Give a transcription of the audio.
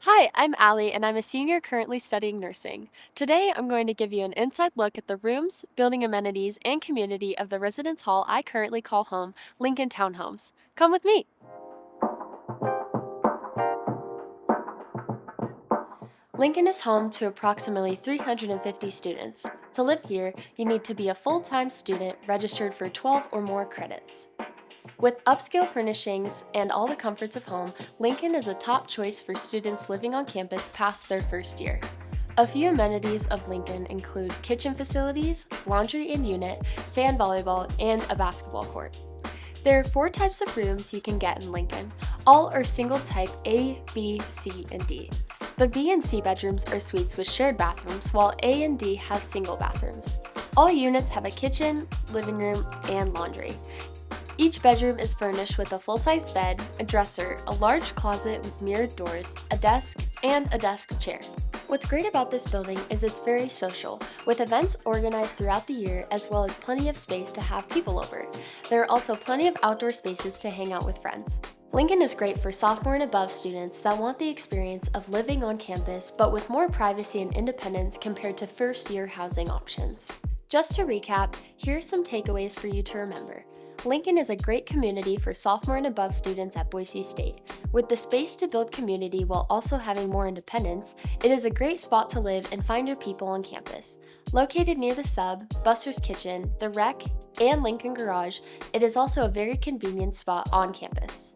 Hi, I'm Alli, and I'm a senior currently studying nursing. Today, I'm going to give you an inside look at the rooms, building amenities, and community of the residence hall I currently call home, Lincoln Townhomes. Come with me. Lincoln is home to approximately 350 students. To live here, you need to be a full-time student registered for 12 or more credits. With upscale furnishings and all the comforts of home, Lincoln is a top choice for students living on campus past their first year. A few amenities of Lincoln include kitchen facilities, laundry and unit, sand volleyball, and a basketball court. There are 4 types of rooms you can get in Lincoln. All are single type A, B, C, and D. The B and C bedrooms are suites with shared bathrooms, while A and D have single bathrooms. All units have a kitchen, living room, and laundry. Each bedroom is furnished with a full-size bed, a dresser, a large closet with mirrored doors, a desk, and a desk chair. What's great about this building is it's very social, with events organized throughout the year as well as plenty of space to have people over. There are also plenty of outdoor spaces to hang out with friends. Lincoln is great for sophomore and above students that want the experience of living on campus but with more privacy and independence compared to first-year housing options. Just to recap, here are some takeaways for you to remember. Lincoln is a great community for sophomore and above students at Boise State. With the space to build community while also having more independence, it is a great spot to live and find your people on campus. Located near the Sub, Buster's Kitchen, the Rec, and Lincoln Garage, it is also a very convenient spot on campus.